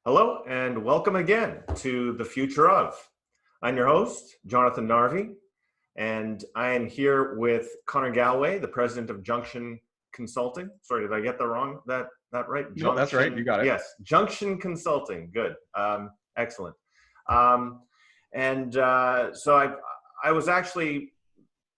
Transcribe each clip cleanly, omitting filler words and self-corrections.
Hello and welcome again to The Future of. I'm your host, Jonathon Narvey, and I am here with Connor Galway, the president of Junction Consulting. Sorry, did I get that wrong? That right? No, that's right. You Junction, got it. yes, Junction Consulting. Good, excellent. Um, and so I was actually,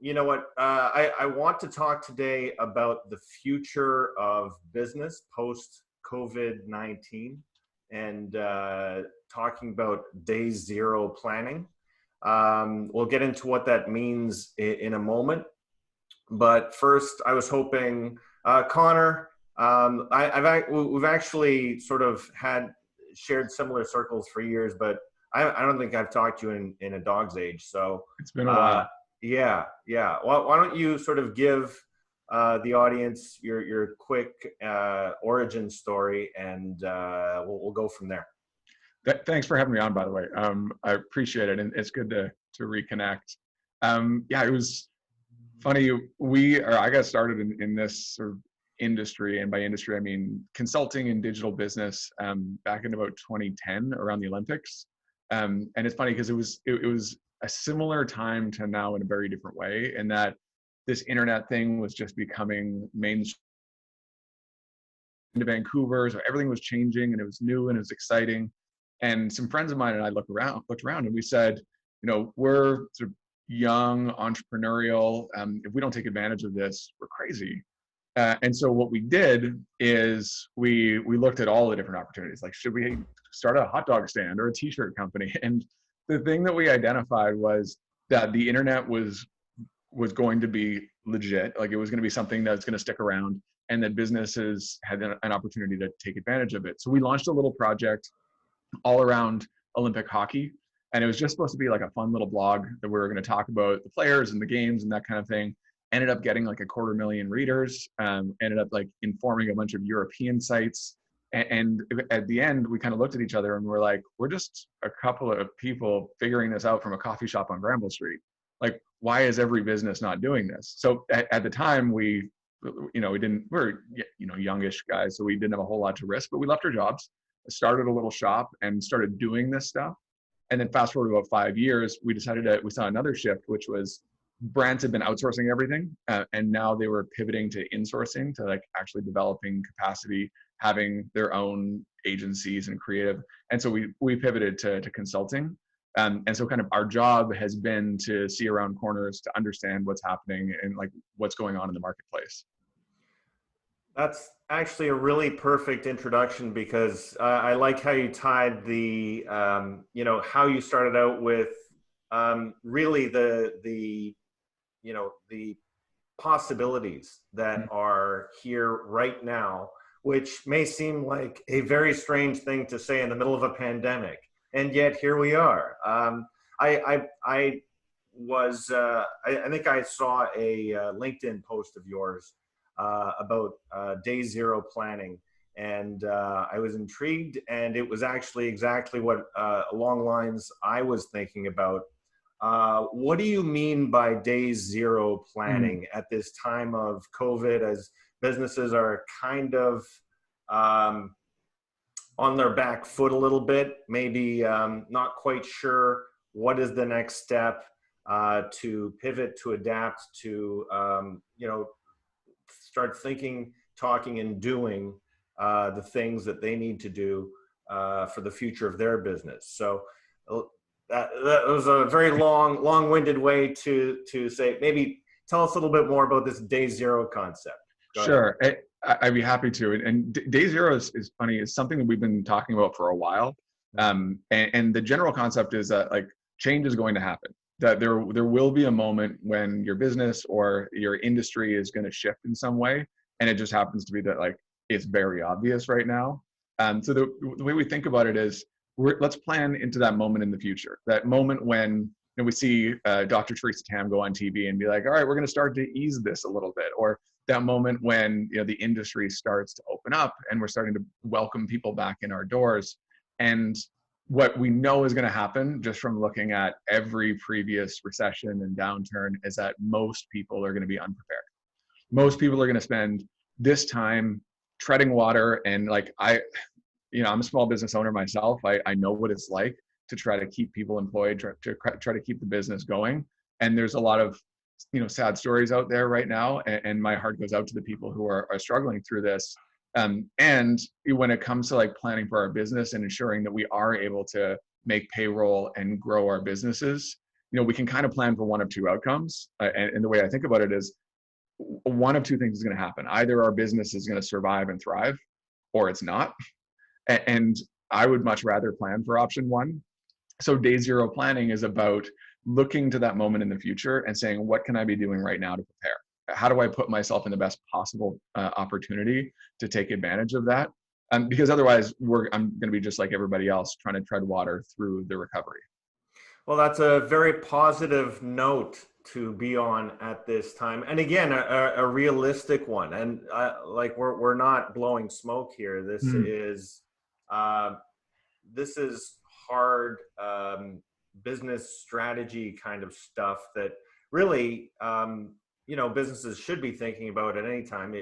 you know what? I want to talk today about the future of business post COVID-19 and talking about day zero planning. We'll get into what that means in a moment. But first, I was hoping, Connor, we've actually sort of had shared similar circles for years, but I don't think I've talked to you in a dog's age. So It's been a while. yeah. Well, why don't you sort of give the audience your quick origin story, and we'll go from there. Thanks for having me on, by the way. I appreciate it, and it's good to reconnect. Yeah, it was funny. I got started in this sort of industry, and by industry I mean consulting and digital business, back in about 2010, around the Olympics. And it's funny because it was a similar time to now in a very different way, in that this internet thing was just becoming mainstream to Vancouver, so everything was changing and it was new and it was exciting. And some friends of mine and I looked around and we said, we're sort of young, entrepreneurial. If we don't take advantage of this, we're crazy. And so what we did is we looked at all the different opportunities. Like, should we start a hot dog stand or a t-shirt company? And the thing that we identified was that the internet was going to be legit. Like, it was going to be something that's going to stick around, and that businesses had an opportunity to take advantage of it. So we launched a little project all around Olympic hockey. And it was just supposed to be like a fun little blog that we were going to talk about the players and the games and that kind of thing. Ended up getting like 250,000 readers, ended up like informing a bunch of European sites. And at the end, we kind of looked at each other and we're like, we're just a couple of people figuring this out from a coffee shop on Granville Street. Like, why is every business not doing this? So at the time, we were youngish guys, so we didn't have a whole lot to risk, but we left our jobs, started a little shop and started doing this stuff. And then fast forward about 5 years, we saw another shift, which was brands had been outsourcing everything. And now they were pivoting to insourcing, to like actually developing capacity, having their own agencies and creative. And so we pivoted to consulting. And so kind of our job has been to see around corners, to understand what's happening and like what's going on in the marketplace. That's actually a really perfect introduction, because I like how you tied the, how you started out with really the possibilities that are here right now, which may seem like a very strange thing to say in the middle of a pandemic, and yet here we are. I think I saw a LinkedIn post of yours about day zero planning, and I was intrigued, and it was actually exactly what along lines I was thinking about. What do you mean by day zero planning at this time of COVID, as businesses are kind of on their back foot a little bit, maybe not quite sure what is the next step to pivot, to adapt, to start thinking, talking, and doing the things that they need to do for the future of their business. So that was a very long-winded way to say, maybe tell us a little bit more about this day zero concept. Sure, I'd be happy to. And day zero is funny. It's something that we've been talking about for a while. And the general concept is that like change is going to happen. That there will be a moment when your business or your industry is going to shift in some way, and it just happens to be that like it's very obvious right now. So the way we think about it is, let's plan into that moment in the future. That moment when we see Dr. Teresa Tam go on TV and be like, all right, we're going to start to ease this a little bit, or that moment when the industry starts to open up and we're starting to welcome people back in our doors. And what we know is going to happen, just from looking at every previous recession and downturn, is that most people are going to be unprepared. Most people are going to spend this time treading water. And like I'm a small business owner myself. I know what it's like to try to keep people employed, try to keep the business going. And there's a lot of, sad stories out there right now. And my heart goes out to the people who are struggling through this. And when it comes to like planning for our business and ensuring that we are able to make payroll and grow our businesses, we can kind of plan for one of two outcomes. And the way I think about it is one of two things is going to happen. Either our business is going to survive and thrive, or it's not. And I would much rather plan for option one. So day zero planning is about looking to that moment in the future and saying, what can I be doing right now to prepare? How do I put myself in the best possible opportunity to take advantage of that? Because otherwise, I'm going to be just like everybody else, trying to tread water through the recovery. Well, that's a very positive note to be on at this time, and again, a realistic one. And like we're not blowing smoke here. Uh, this is hard business strategy kind of stuff that really businesses should be thinking about at any time.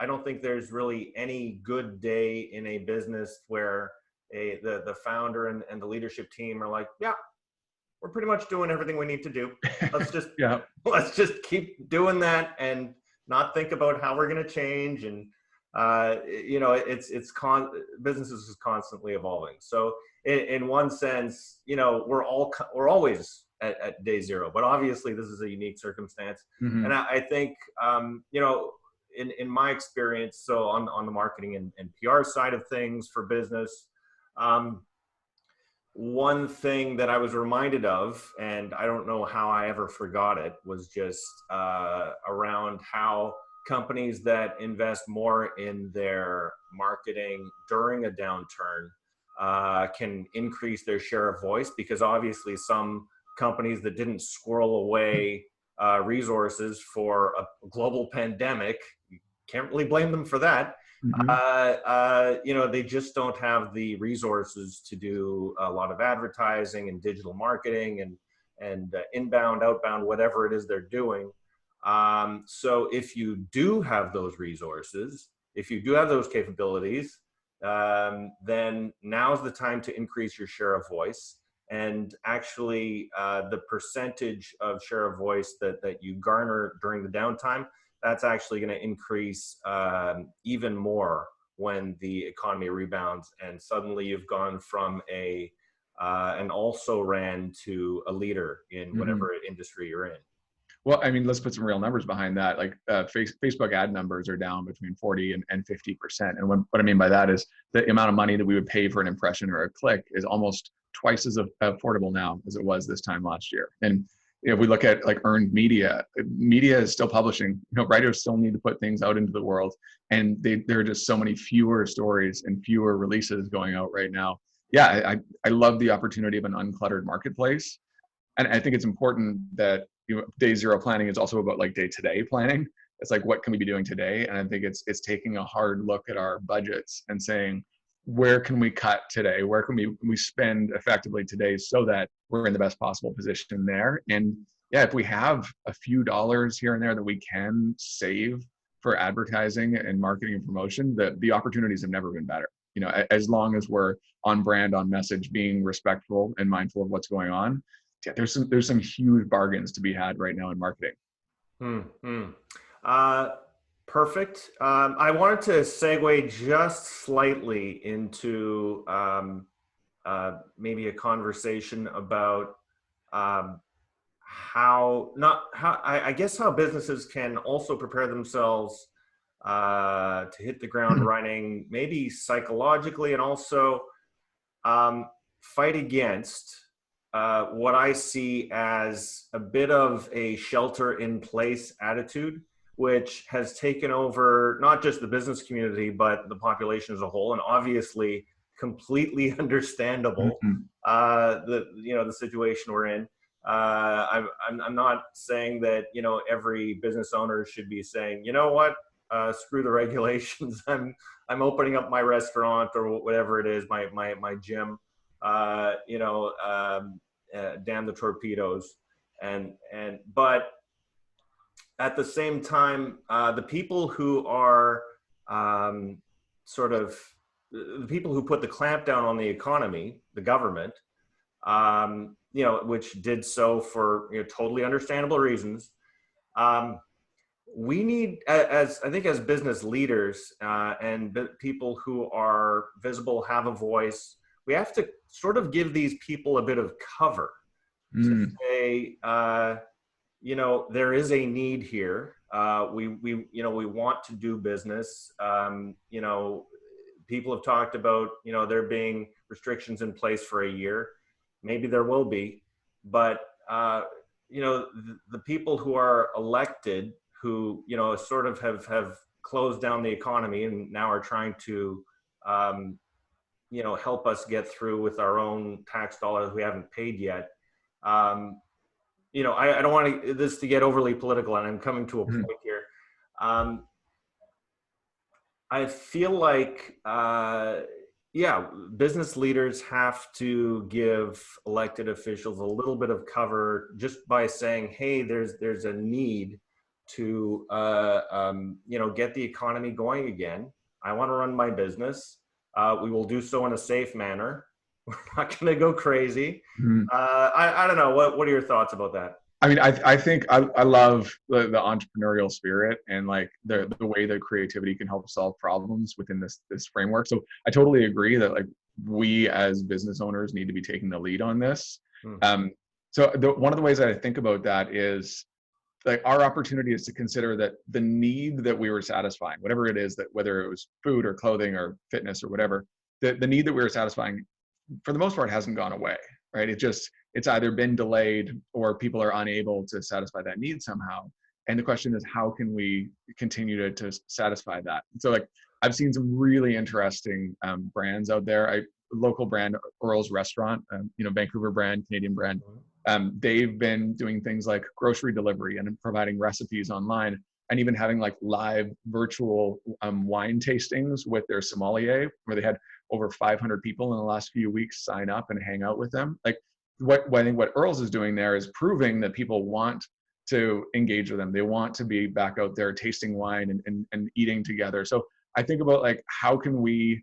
I don't think there's really any good day in a business where the founder and the leadership team are like, yeah, we're pretty much doing everything we need to do. Let's just Yeah. let's just keep doing that and not think about how we're going to change. And businesses is constantly evolving. So in one sense, we're always at day zero, but obviously this is a unique circumstance. Mm-hmm. And I think in my experience, so on the marketing and PR side of things for business, one thing that I was reminded of, and I don't know how I ever forgot it, was just around how companies that invest more in their marketing during a downturn can increase their share of voice, because obviously some companies that didn't squirrel away resources for a global pandemic, you can't really blame them for that. Mm-hmm. They just don't have the resources to do a lot of advertising and digital marketing and inbound, outbound, whatever it is they're doing. So if you do have those resources, if you do have those capabilities, then now's the time to increase your share of voice. And actually, the percentage of share of voice that you garner during the downtime, that's actually going to increase even more when the economy rebounds, and suddenly you've gone from an also ran to a leader in whatever industry you're in. Well, I mean, let's put some real numbers behind that. Like Facebook ad numbers are down between 40 and 50%. And what I mean by that is the amount of money that we would pay for an impression or a click is almost twice as affordable now as it was this time last year. And if we look at like earned media is still publishing. Writers still need to put things out into the world, and there are just so many fewer stories and fewer releases going out right now. Yeah, I love the opportunity of an uncluttered marketplace, and I think it's important that day zero planning is also about like day-to-day planning. It's like, what can we be doing today? And I think it's taking a hard look at our budgets and saying, where can we cut today? Where can we spend effectively today so that we're in the best possible position there? And yeah, if we have a few dollars here and there that we can save for advertising and marketing and promotion, the opportunities have never been better. As long as we're on brand, on message, being respectful and mindful of what's going on. Yeah, there's some huge bargains to be had right now in marketing. Perfect. I wanted to segue just slightly into maybe a conversation about I guess how businesses can also prepare themselves to hit the ground running, maybe psychologically, and also fight against what I see as a bit of a shelter in place attitude, which has taken over not just the business community, but the population as a whole, and obviously completely understandable, the situation we're in. I'm not saying that, every business owner should be saying, you know what, screw the regulations. I'm opening up my restaurant or whatever it is, my gym, damn the torpedoes. But at the same time, the people who are sort of the people who put the clamp down on the economy, the government, which did so for totally understandable reasons. We need, as I think, as business leaders and people who are visible, have a voice, we have to sort of give these people a bit of cover to say, there is a need here. We want to do business. People have talked about, there being restrictions in place for a year. Maybe there will be, but the people who are elected, who sort of have closed down the economy and now are trying to help us get through with our own tax dollars we haven't paid yet. I don't want this to get overly political, and I'm coming to a point here. I feel like, business leaders have to give elected officials a little bit of cover just by saying, hey, there's a need to, get the economy going again. I want to run my business. We will do so in a safe manner. We're not going to go crazy. I don't know. What are your thoughts about that? I mean, I think I love the entrepreneurial spirit and like the way that creativity can help solve problems within this framework. So I totally agree that like we as business owners need to be taking the lead on this. So one of the ways that I think about that is like our opportunity is to consider that the need that we were satisfying, whatever it is, that whether it was food or clothing or fitness or whatever, the need that we were satisfying for the most part hasn't gone away, right? It's either been delayed or people are unable to satisfy that need somehow. And the question is, how can we continue to satisfy that? So like, I've seen some really interesting brands out there. Local brand, Earl's Restaurant, Vancouver brand, Canadian brand. They've been doing things like grocery delivery and providing recipes online, and even having like live virtual wine tastings with their sommelier, where they had over 500 people in the last few weeks sign up and hang out with them. Like what I think what Earl's is doing there is proving that people want to engage with them. They want to be back out there tasting wine and eating together. So I think about like, how can we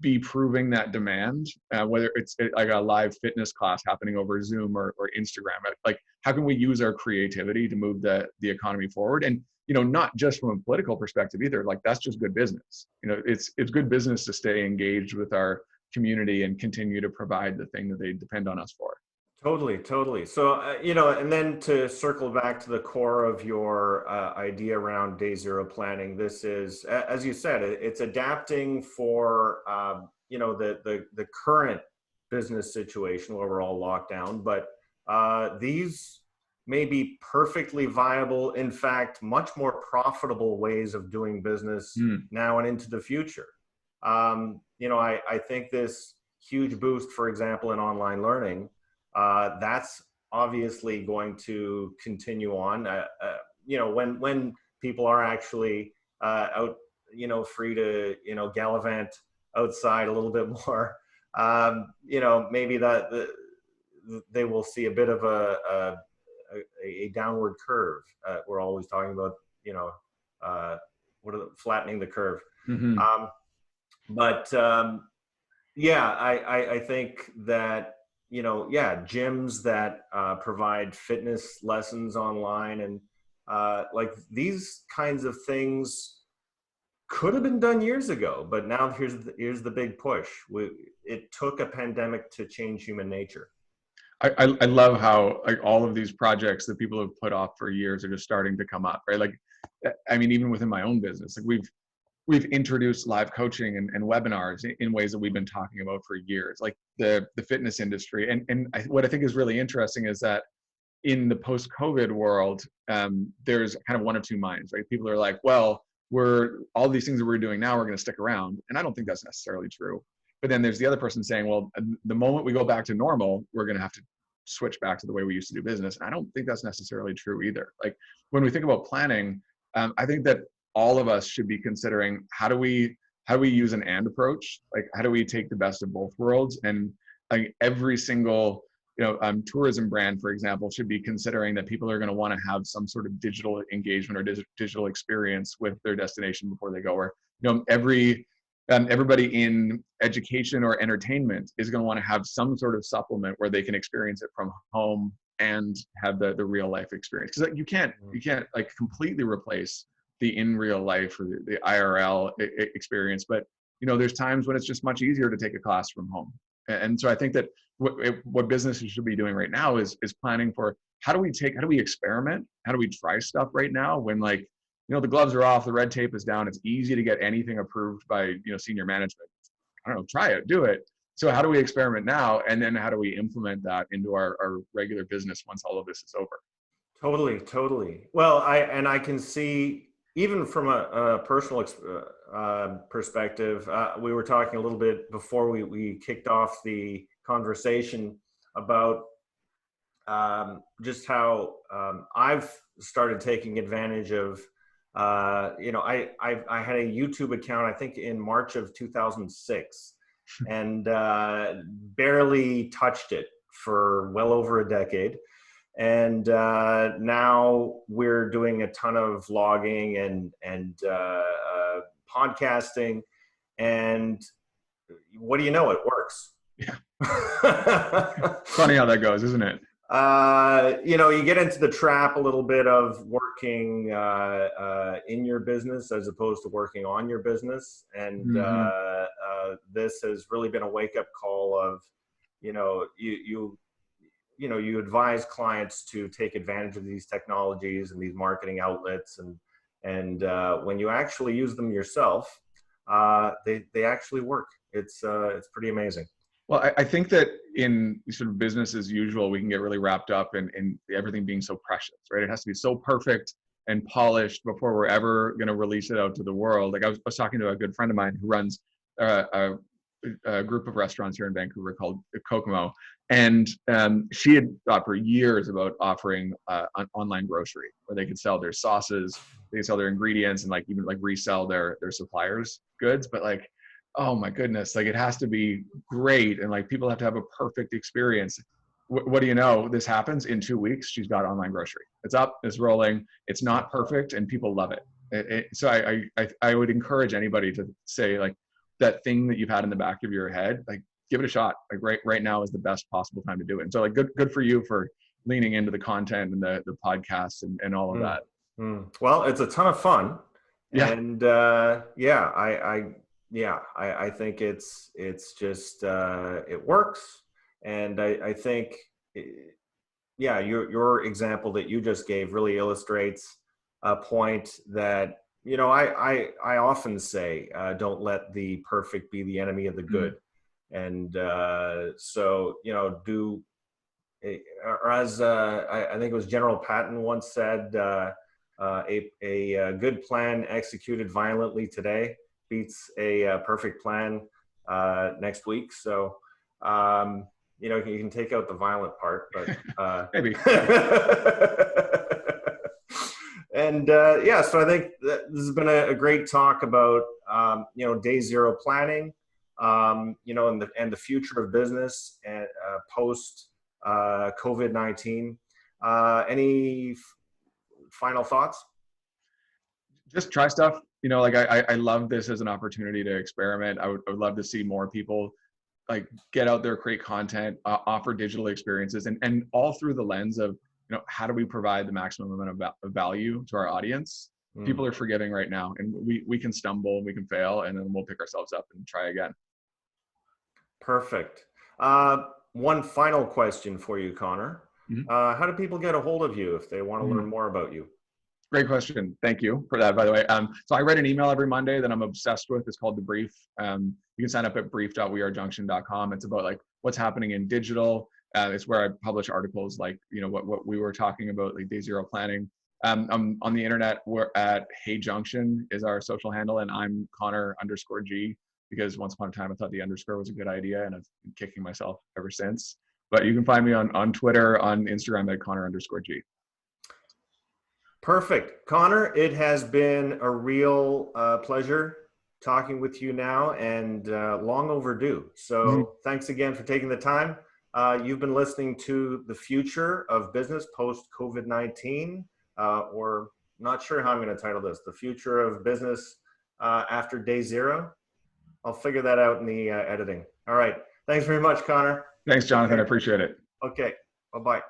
be proving that demand, whether it's like a live fitness class happening over Zoom or Instagram. Like, how can we use our creativity to move the economy forward? And not just from a political perspective either. Like, that's just good business. It's good business to stay engaged with our community and continue to provide the thing that they depend on us for. Totally. So, and then to circle back to the core of your idea around day zero planning, this is, as you said, it's adapting for, the current business situation where we're all locked down, but these may be perfectly viable, in fact, much more profitable ways of doing business now and into the future. I think this huge boost, for example, in online learning, that's obviously going to continue on. When people are actually out, free to gallivant outside a little bit more, maybe that they will see a bit of a downward curve. We're always talking about flattening the curve. I think that gyms that provide fitness lessons online and like these kinds of things could have been done years ago, but now here's the big push. It took a pandemic to change human nature. I love how like all of these projects that people have put off for years are just starting to come up, right? Like, I mean, even within my own business, like we've introduced live coaching and webinars in ways that we've been talking about for years, like the fitness industry. What I think is really interesting is that in the post-COVID world, there's kind of one of two minds, right? People are like, well, all these things that we're doing now are going to stick around. And I don't think that's necessarily true. But then there's the other person saying, well, the moment we go back to normal, we're going to have to switch back to the way we used to do business. And I don't think that's necessarily true either. Like when we think about planning, I think that all of us should be considering how do we use an and approach? Like how do we take the best of both worlds? And like every single tourism brand, for example, should be considering that people are going to want to have some sort of digital engagement or digital experience with their destination before they go. Or every everybody in education or entertainment is going to want to have some sort of supplement where they can experience it from home and have the real life experience. Because you can't like completely replace the in real life or the IRL experience, but there's times when it's just much easier to take a class from home. And so I think that what businesses should be doing right now is planning for how do we experiment? How do we try stuff right now when the gloves are off, the red tape is down, it's easy to get anything approved by senior management. I don't know, try it, do it. So how do we experiment now? And then how do we implement that into our regular business once all of this is over? Totally. Well, I can see, even from a personal perspective, we were talking a little bit before we kicked off the conversation about just how I've started taking advantage of, I had a YouTube account, I think in March of 2006, and barely touched it for well over a decade. And now we're doing a ton of vlogging and podcasting, and what do you know, it works. Yeah. Funny how that goes, isn't it? You get into the trap a little bit of working in your business as opposed to working on your business, and this has really been a wake-up call of, you advise clients to take advantage of these technologies and these marketing outlets, and when you actually use them yourself, they actually work. It's pretty amazing. Well, I think that in sort of business as usual, we can get really wrapped up in everything being so precious, right? It has to be so perfect and polished before we're ever going to release it out to the world. Like I was talking to a good friend of mine who runs a group of restaurants here in Vancouver called Kokomo, and she had thought for years about offering an online grocery where they could sell their sauces, they could sell their ingredients, and even resell their suppliers' goods, but oh my goodness, it has to be great, and people have to have a perfect experience. What do you know? This happens in 2 weeks. She's got online grocery. It's up, it's rolling. It's not perfect, and people love it. So I would encourage anybody to say that thing that you've had in the back of your head, give it a shot. Right now is the best possible time to do it. And so good for you for leaning into the content and the podcasts and all of that. Well, it's a ton of fun. Yeah. And I think it's just, it works. And I think, your example that you just gave really illustrates a point that, I often say, don't let the perfect be the enemy of the good. And so, or as I think it was General Patton once said, a good plan executed violently today beats a perfect plan next week. So, you can take out the violent part, but maybe. And so I think that this has been a great talk about day zero planning, and the future of business and post COVID-19. Any final thoughts? Just try stuff. I love this as an opportunity to experiment. I would love to see more people get out there, create content, offer digital experiences, and all through the lens of, how do we provide the maximum amount of value to our audience? People are forgiving right now, and we can stumble and we can fail, and then we'll pick ourselves up and try again. Perfect. One final question for you, Connor. How do people get a hold of you if they want to learn more about you? Great question. Thank you for that, by the way. So I write an email every Monday that I'm obsessed with. It's called The Brief. You can sign up at brief.wearejunction.com. It's about what's happening in digital. It's where I publish articles what we were talking about, day zero planning. I'm on the internet. We're at Hey Junction is our social handle, and I'm Connor_G, because once upon a time I thought the underscore was a good idea, and I've been kicking myself ever since. But you can find me on Twitter, on Instagram at Connor_G. Perfect. Connor, it has been a real pleasure talking with you now, and long overdue. So thanks again for taking the time. You've been listening to The Future of Business Post COVID-19, or not sure how I'm going to title this, The Future of Business After Day Zero. I'll figure that out in the editing. All right. Thanks very much, Connor. Thanks, Jonathan. I appreciate it. Okay. Bye-bye.